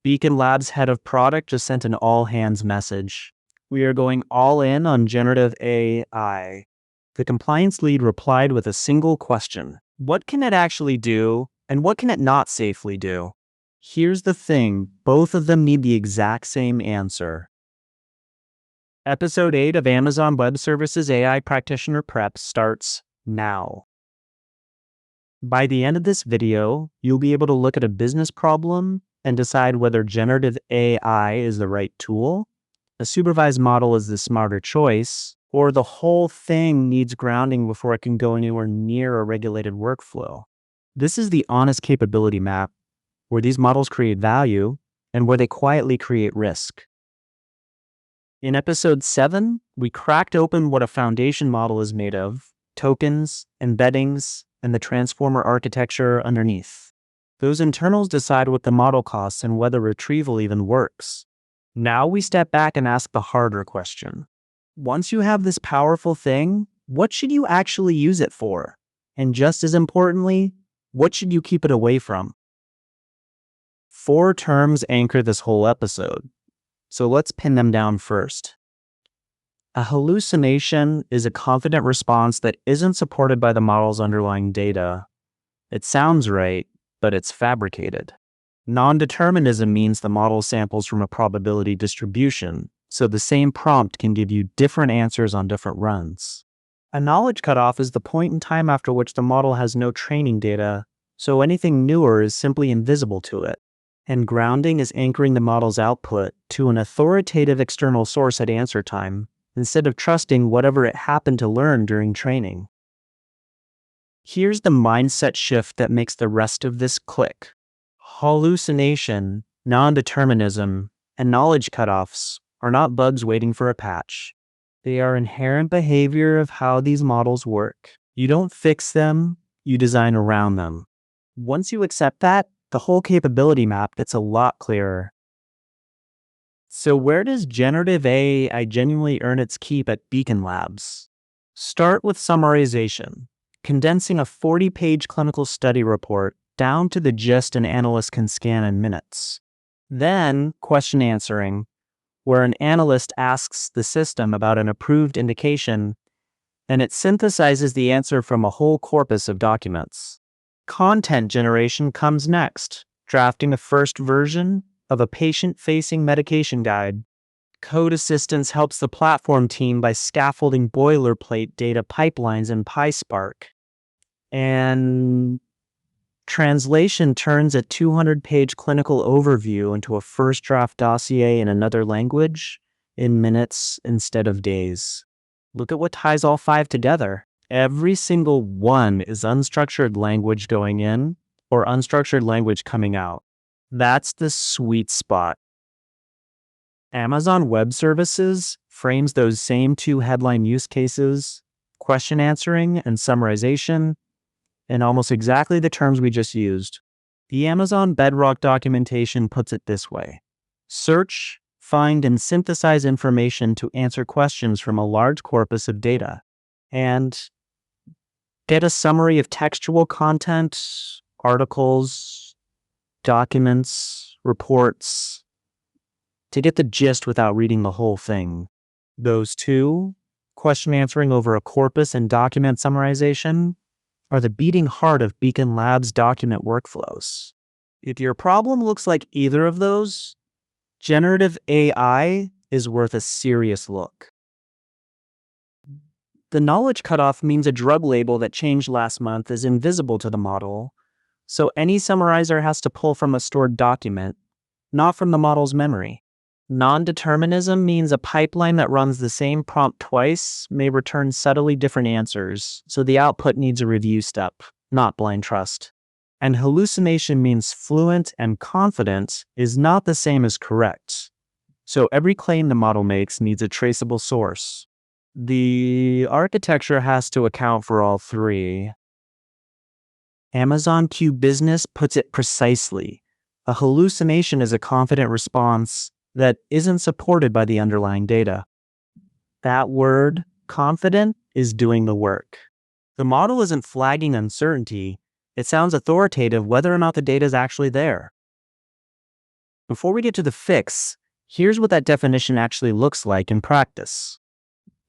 Beacon Labs head of product just sent an all-hands message. We are going all in on generative AI. The compliance lead replied with a single question. What can it actually do, and what can it not safely do? Here's the thing, both of them need the exact same answer. Episode 8 of Amazon Web Services AI Practitioner Prep starts now. By the end of this video, you'll be able to look at a business problem and decide whether generative AI is the right tool, a supervised model is the smarter choice, or the whole thing needs grounding before it can go anywhere near a regulated workflow. This is the honest capability map, where these models create value and where they quietly create risk. In episode 7, we cracked open what a foundation model is made of, tokens, embeddings, and the transformer architecture underneath. Those internals decide what the model costs and whether retrieval even works. Now we step back and ask the harder question. Once you have this powerful thing, what should you actually use it for? And just as importantly, what should you keep it away from? 4 terms anchor this whole episode, so let's pin them down first. A hallucination is a confident response that isn't supported by the model's underlying data. It sounds right, but it's fabricated. Non-determinism means the model samples from a probability distribution, so the same prompt can give you different answers on different runs. A knowledge cutoff is the point in time after which the model has no training data, so anything newer is simply invisible to it. And grounding is anchoring the model's output to an authoritative external source at answer time, instead of trusting whatever it happened to learn during training. Here's the mindset shift that makes the rest of this click. Hallucination, non-determinism, and knowledge cutoffs are not bugs waiting for a patch. They are inherent behavior of how these models work. You don't fix them, you design around them. Once you accept that, the whole capability map gets a lot clearer. So where does generative AI genuinely earn its keep at Beacon Labs? Start with summarization, condensing a 40-page clinical study report down to the gist an analyst can scan in minutes. Then, question answering, where an analyst asks the system about an approved indication, and it synthesizes the answer from a whole corpus of documents. Content generation comes next, drafting a first version of a patient-facing medication guide. Code assistance helps the platform team by scaffolding boilerplate data pipelines in PySpark. And translation turns a 200-page clinical overview into a first draft dossier in another language in minutes instead of days. Look at what ties all 5 together. Every single one is unstructured language going in or unstructured language coming out. That's the sweet spot. Amazon Web Services frames those same 2 headline use cases, question answering and summarization, in almost exactly the terms we just used. The Amazon Bedrock documentation puts it this way: search, find, and synthesize information to answer questions from a large corpus of data, and get a summary of textual content, articles, documents, reports, to get the gist without reading the whole thing. Those 2, question answering over a corpus and document summarization, are the beating heart of Beacon Labs' document workflows. If your problem looks like either of those, generative AI is worth a serious look. The knowledge cutoff means a drug label that changed last month is invisible to the model, so any summarizer has to pull from a stored document, not from the model's memory. Non-determinism means a pipeline that runs the same prompt twice may return subtly different answers, so the output needs a review step, not blind trust. And hallucination means fluent and confident is not the same as correct, so every claim the model makes needs a traceable source. The architecture has to account for all 3. Amazon Q Business puts it precisely. A hallucination is a confident response that isn't supported by the underlying data. That word, confident, is doing the work. The model isn't flagging uncertainty, it sounds authoritative whether or not the data is actually there. Before we get to the fix, here's what that definition actually looks like in practice.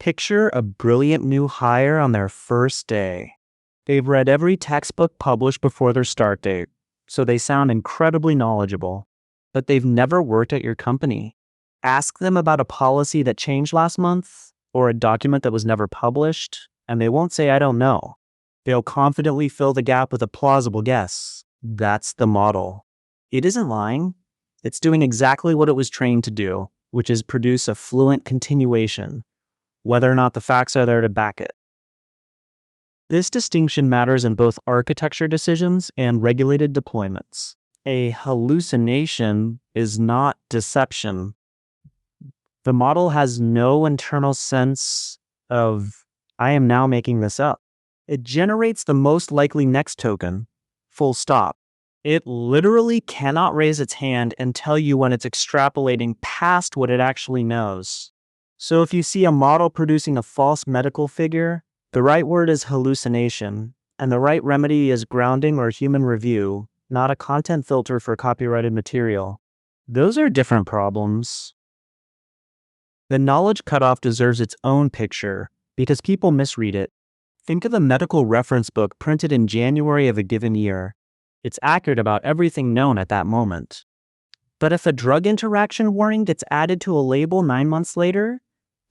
Picture a brilliant new hire on their first day. They've read every textbook published before their start date, so they sound incredibly knowledgeable, but they've never worked at your company. Ask them about a policy that changed last month or a document that was never published, and they won't say, "I don't know." They'll confidently fill the gap with a plausible guess. That's the model. It isn't lying. It's doing exactly what it was trained to do, which is produce a fluent continuation, whether or not the facts are there to back it. This distinction matters in both architecture decisions and regulated deployments. A hallucination is not deception. The model has no internal sense of, "I am now making this up." It generates the most likely next token, full stop. It literally cannot raise its hand and tell you when it's extrapolating past what it actually knows. So if you see a model producing a false medical figure, the right word is hallucination, and the right remedy is grounding or human review, not a content filter for copyrighted material. Those are different problems. The knowledge cutoff deserves its own picture because people misread it. Think of a medical reference book printed in January of a given year. It's accurate about everything known at that moment. But if a drug interaction warning gets added to a label 9 months later,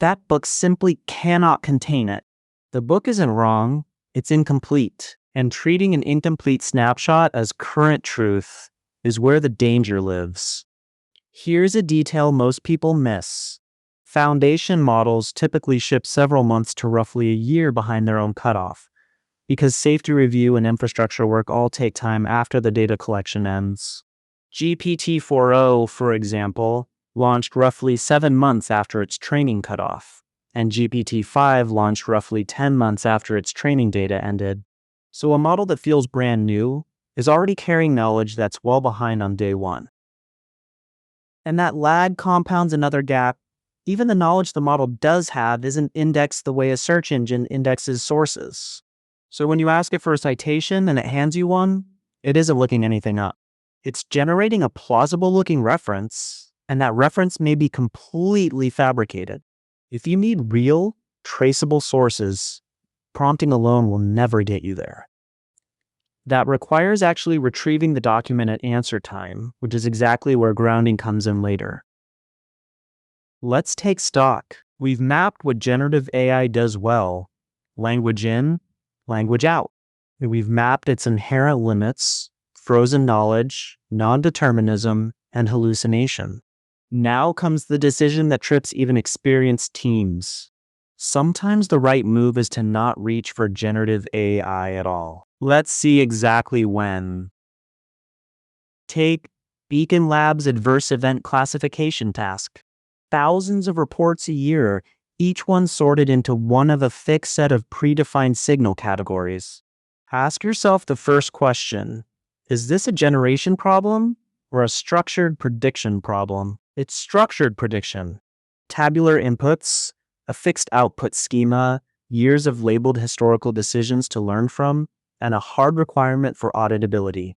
that book simply cannot contain it. The book isn't wrong, it's incomplete. And treating an incomplete snapshot as current truth is where the danger lives. Here's a detail most people miss. Foundation models typically ship several months to roughly a year behind their own cutoff, because safety review and infrastructure work all take time after the data collection ends. GPT-4o, for example, launched roughly 7 months after its training cutoff, and GPT-5 launched roughly 10 months after its training data ended. So a model that feels brand new is already carrying knowledge that's well behind on day one. And that lag compounds another gap. Even the knowledge the model does have isn't indexed the way a search engine indexes sources. So when you ask it for a citation and it hands you one, it isn't looking anything up. It's generating a plausible-looking reference, and that reference may be completely fabricated. If you need real, traceable sources, prompting alone will never get you there. That requires actually retrieving the document at answer time, which is exactly where grounding comes in later. Let's take stock. We've mapped what generative AI does well: language in, language out. We've mapped its inherent limits: frozen knowledge, non-determinism, and hallucination. Now comes the decision that trips even experienced teams. Sometimes the right move is to not reach for generative AI at all. Let's see exactly when. Take Beacon Labs' adverse event classification task. Thousands of reports a year, each one sorted into one of a fixed set of predefined signal categories. Ask yourself the first question: is this a generation problem or a structured prediction problem? It's structured prediction. Tabular inputs, a fixed output schema, years of labeled historical decisions to learn from, and a hard requirement for auditability.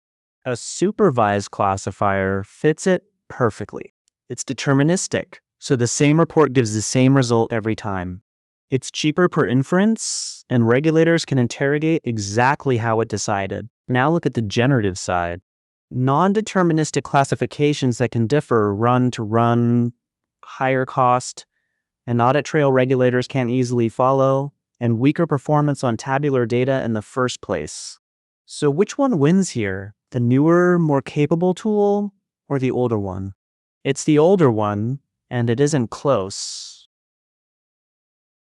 A supervised classifier fits it perfectly. It's deterministic, so the same report gives the same result every time. It's cheaper per inference, and regulators can interrogate exactly how it decided. Now look at the generative side. Non-deterministic classifications that can differ run to run, higher cost, an audit trail regulators can't easily follow, and weaker performance on tabular data in the first place. So which one wins here? The newer, more capable tool, or the older one? It's the older one, and it isn't close.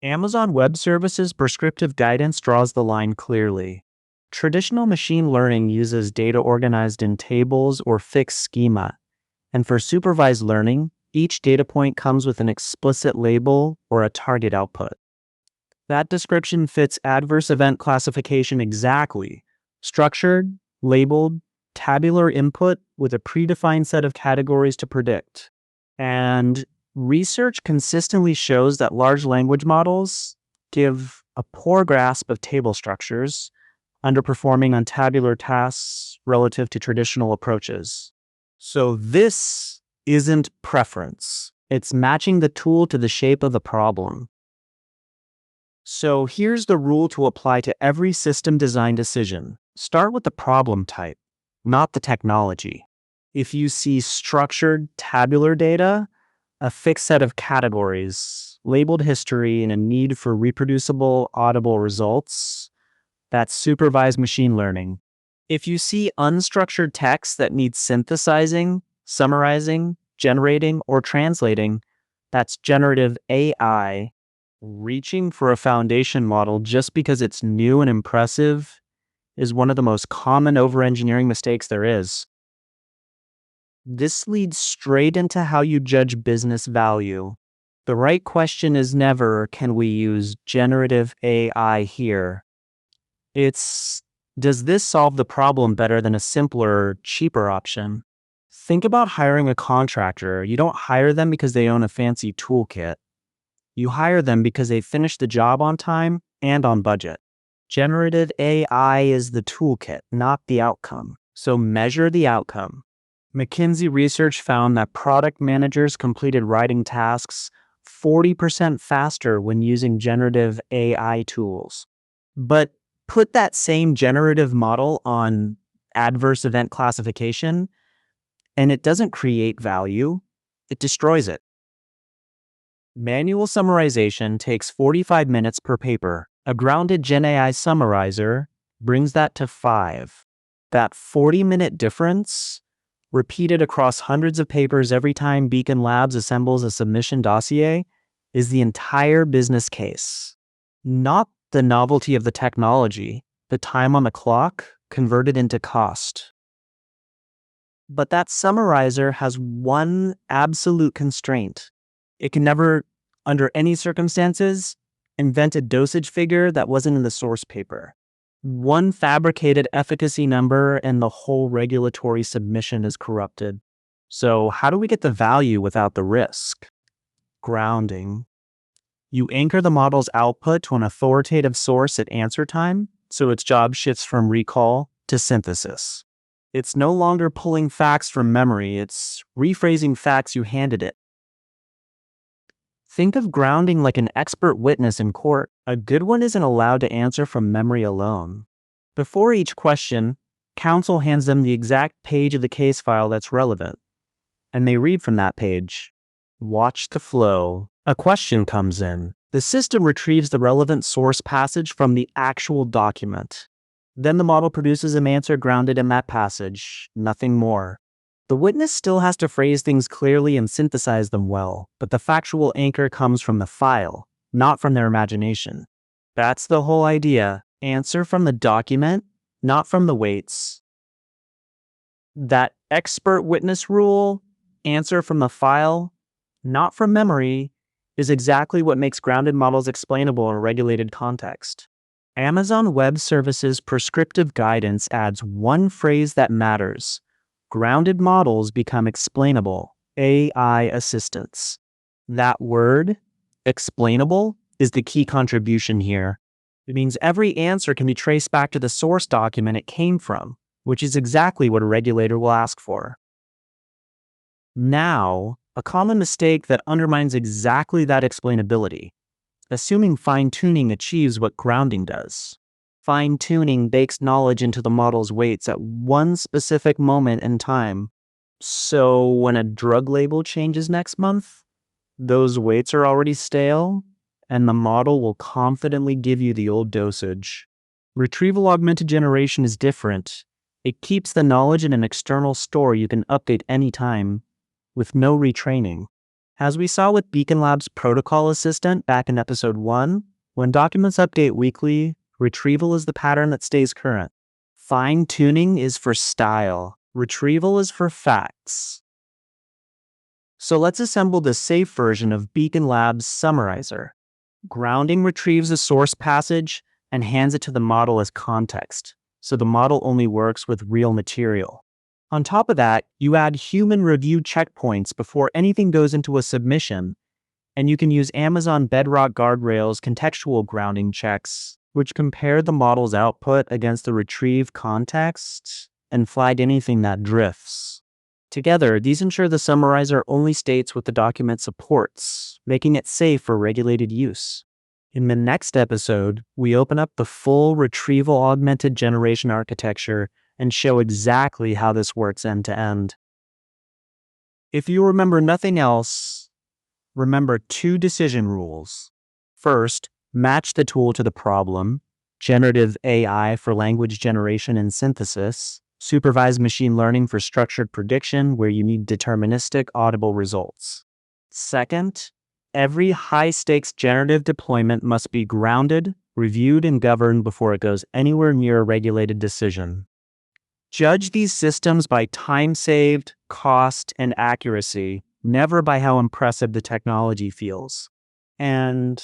Amazon Web Services prescriptive guidance draws the line clearly. Traditional machine learning uses data organized in tables or fixed schema, and for supervised learning, each data point comes with an explicit label or a target output. That description fits adverse event classification exactly: structured, labeled, tabular input with a predefined set of categories to predict. And research consistently shows that large language models give a poor grasp of table structures, underperforming on tabular tasks relative to traditional approaches. So this isn't preference. It's matching the tool to the shape of the problem. So here's the rule to apply to every system design decision. Start with the problem type, not the technology. If you see structured tabular data, a fixed set of categories, labeled history, and a need for reproducible, audible results, that's supervised machine learning. If you see unstructured text that needs synthesizing, summarizing, generating, or translating, that's generative AI. Reaching for a foundation model just because it's new and impressive is one of the most common over-engineering mistakes there is. This leads straight into how you judge business value. The right question is never, can we use generative AI here? It's, does this solve the problem better than a simpler, cheaper option? Think about hiring a contractor. You don't hire them because they own a fancy toolkit. You hire them because they finish the job on time and on budget. Generative AI is the toolkit, not the outcome. So measure the outcome. McKinsey research found that product managers completed writing tasks 40% faster when using generative AI tools. But put that same generative model on adverse event classification, and it doesn't create value, it destroys it. Manual summarization takes 45 minutes per paper. A grounded GenAI summarizer brings that to 5. That 40-minute difference, repeated across hundreds of papers every time Beacon Labs assembles a submission dossier, is the entire business case. Not the novelty of the technology, the time on the clock converted into cost. But that summarizer has one absolute constraint. It can never, under any circumstances, invent a dosage figure that wasn't in the source paper. One fabricated efficacy number and the whole regulatory submission is corrupted. So how do we get the value without the risk? Grounding. You anchor the model's output to an authoritative source at answer time, so its job shifts from recall to synthesis. It's no longer pulling facts from memory, it's rephrasing facts you handed it. Think of grounding like an expert witness in court. A good one isn't allowed to answer from memory alone. Before each question, counsel hands them the exact page of the case file that's relevant, and they read from that page. Watch the flow. A question comes in. The system retrieves the relevant source passage from the actual document. Then the model produces an answer grounded in that passage, nothing more. The witness still has to phrase things clearly and synthesize them well, but the factual anchor comes from the file, not from their imagination. That's the whole idea. Answer from the document, not from the weights. That expert witness rule, answer from the file, not from memory, is exactly what makes grounded models explainable in a regulated context. Amazon Web Services prescriptive guidance adds one phrase that matters. Grounded models become explainable, AI assistants. That word, explainable, is the key contribution here. It means every answer can be traced back to the source document it came from, which is exactly what a regulator will ask for. Now, a common mistake that undermines exactly that explainability, assuming fine-tuning achieves what grounding does. Fine-tuning bakes knowledge into the model's weights at one specific moment in time. So when a drug label changes next month, those weights are already stale, and the model will confidently give you the old dosage. Retrieval augmented generation is different. It keeps the knowledge in an external store you can update anytime, with no retraining. As we saw with Beacon Labs' Protocol Assistant back in episode 1, when documents update weekly, retrieval is the pattern that stays current. Fine-tuning is for style. Retrieval is for facts. So let's assemble the safe version of Beacon Labs' Summarizer. Grounding retrieves a source passage and hands it to the model as context, so the model only works with real material. On top of that, you add human review checkpoints before anything goes into a submission, and you can use Amazon Bedrock Guardrails contextual grounding checks, which compare the model's output against the retrieved context and flag anything that drifts. Together, these ensure the summarizer only states what the document supports, making it safe for regulated use. In the next episode, we open up the full retrieval augmented generation architecture and show exactly how this works end to end. If you remember nothing else, remember 2 decision rules. First, match the tool to the problem. Generative AI for language generation and synthesis. Supervised machine learning for structured prediction, where you need deterministic, audible results. Second, every high-stakes generative deployment must be grounded, reviewed, and governed before it goes anywhere near a regulated decision. Judge these systems by time saved, cost, and accuracy, never by how impressive the technology feels. And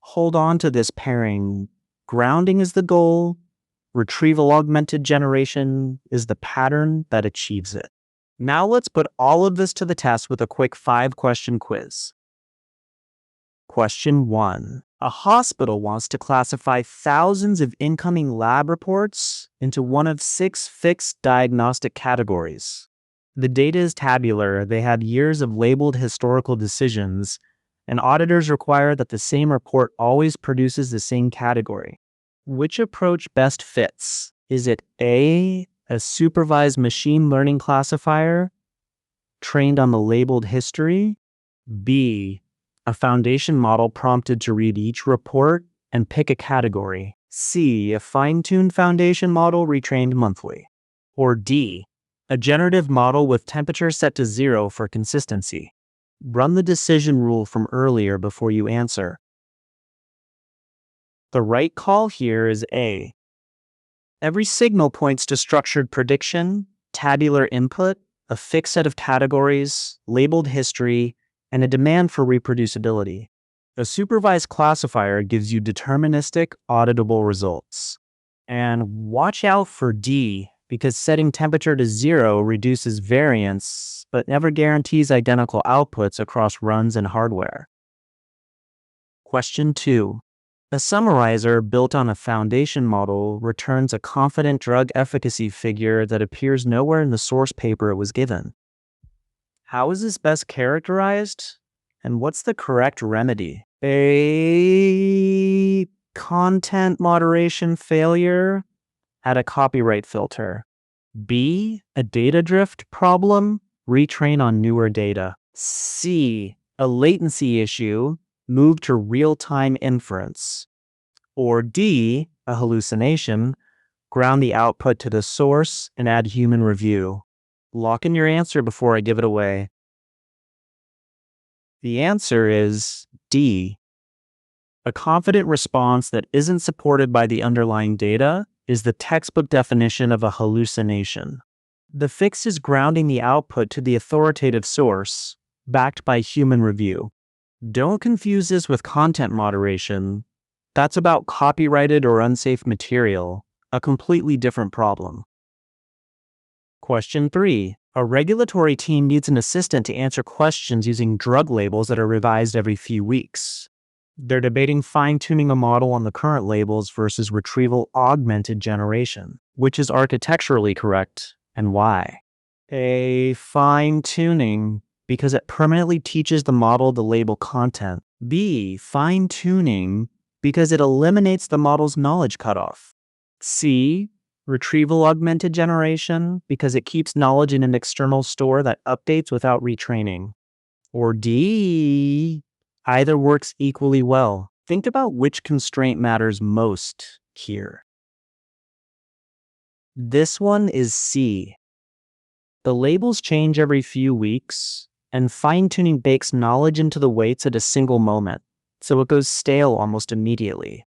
hold on to this pairing. Grounding is the goal. Retrieval augmented generation is the pattern that achieves it. Now let's put all of this to the test with a quick 5-question quiz. Question 1. A hospital wants to classify thousands of incoming lab reports into one of 6 fixed diagnostic categories. The data is tabular, they have years of labeled historical decisions, and auditors require that the same report always produces the same category. Which approach best fits? Is it A, a supervised machine learning classifier trained on the labeled history? B, a foundation model prompted to read each report and pick a category? C, a fine-tuned foundation model retrained monthly? Or D, a generative model with temperature set to 0 for consistency? Run the decision rule from earlier before you answer. The right call here is A. Every signal points to structured prediction, tabular input, a fixed set of categories, labeled history, and a demand for reproducibility. A supervised classifier gives you deterministic, auditable results. And watch out for D, because setting temperature to 0 reduces variance, but never guarantees identical outputs across runs and hardware. Question 2. A summarizer built on a foundation model returns a confident drug efficacy figure that appears nowhere in the source paper it was given. How is this best characterized? And what's the correct remedy? A content moderation failure? Add a copyright filter. B, a data drift problem? Retrain on newer data. C, a latency issue? Move to real-time inference. Or D, a hallucination? Ground the output to the source and add human review. Lock in your answer before I give it away. The answer is D. A confident response that isn't supported by the underlying data is the textbook definition of a hallucination. The fix is grounding the output to the authoritative source, backed by human review. Don't confuse this with content moderation. That's about copyrighted or unsafe material, a completely different problem. Question 3. A regulatory team needs an assistant to answer questions using drug labels that are revised every few weeks. They're debating fine-tuning a model on the current labels versus retrieval augmented generation. Which is architecturally correct, and why? A, fine-tuning, because it permanently teaches the model to label content. B, fine-tuning, because it eliminates the model's knowledge cutoff. C, retrieval augmented generation, because it keeps knowledge in an external store that updates without retraining. Or D, either works equally well. Think about which constraint matters most here. This one is C. The labels change every few weeks, and fine-tuning bakes knowledge into the weights at a single moment, so it goes stale almost immediately.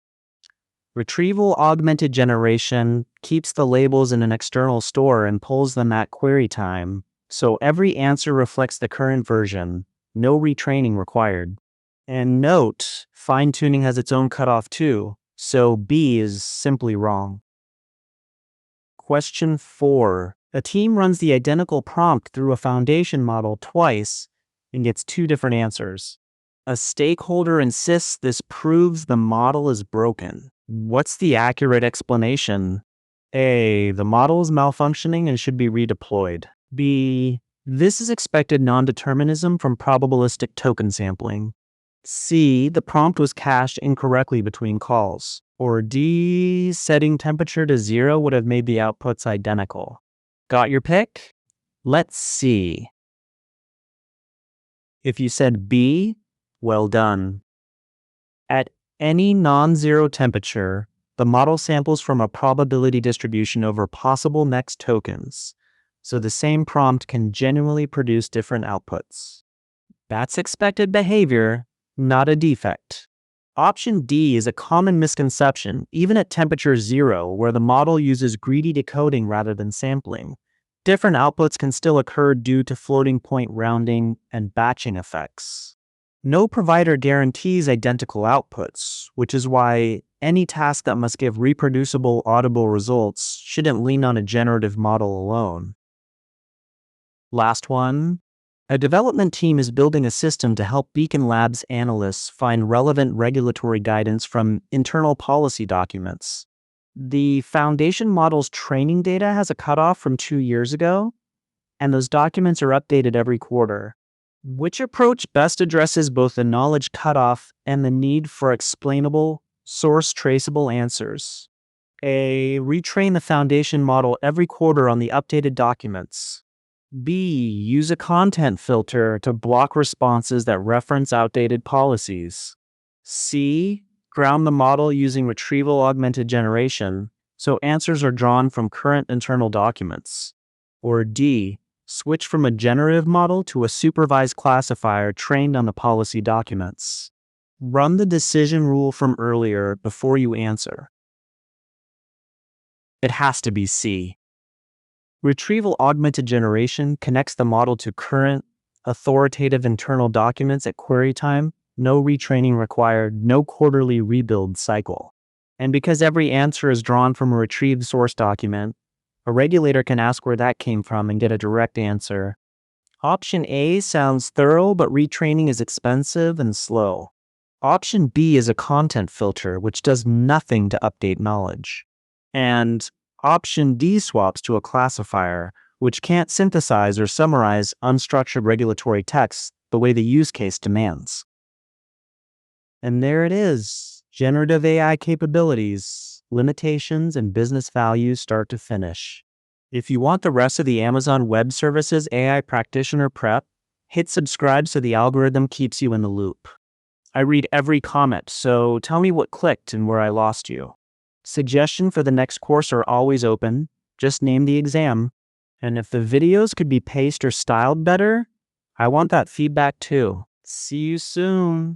Retrieval augmented generation keeps the labels in an external store and pulls them at query time, so every answer reflects the current version, no retraining required. And note, fine-tuning has its own cutoff too, so B is simply wrong. Question 4. A team runs the identical prompt through a foundation model twice and gets 2 different answers. A stakeholder insists this proves the model is broken. What's the accurate explanation? A, the model is malfunctioning and should be redeployed. B, This is expected non-determinism from probabilistic token sampling. C, the prompt was cached incorrectly between calls. Or D, setting temperature to 0 would have made the outputs identical. Got your pick? Let's see. If you said B, well done. At any non-zero temperature, the model samples from a probability distribution over possible next tokens, so the same prompt can genuinely produce different outputs. That's expected behavior, not a defect. Option D is a common misconception, even at temperature 0, where the model uses greedy decoding rather than sampling. Different outputs can still occur due to floating point rounding and batching effects. No provider guarantees identical outputs, which is why any task that must give reproducible, audible results shouldn't lean on a generative model alone. Last one. A development team is building a system to help Beacon Labs analysts find relevant regulatory guidance from internal policy documents. The foundation model's training data has a cutoff from 2 years ago, and those documents are updated every quarter. Which approach best addresses both the knowledge cutoff and the need for explainable, source-traceable answers? A. Retrain the foundation model every quarter on the updated documents. B. Use a content filter to block responses that reference outdated policies. C. Ground the model using retrieval-augmented generation, so answers are drawn from current internal documents. Or D. Switch from a generative model to a supervised classifier trained on the policy documents. Run the decision rule from earlier before you answer. It has to be C. Retrieval-augmented generation connects the model to current, authoritative internal documents at query time, no retraining required, no quarterly rebuild cycle. And because every answer is drawn from a retrieved source document, a regulator can ask where that came from and get a direct answer. Option A sounds thorough, but retraining is expensive and slow. Option B is a content filter, which does nothing to update knowledge. And Option D swaps to a classifier, which can't synthesize or summarize unstructured regulatory text the way the use case demands. And there it is. Generative AI capabilities, limitations, and business value start to finish. If you want the rest of the Amazon Web Services AI Practitioner prep, hit subscribe so the algorithm keeps you in the loop. I read every comment, so tell me what clicked and where I lost you. Suggestions for the next course are always open. Just name the exam. And if the videos could be paced or styled better, I want that feedback too. See you soon.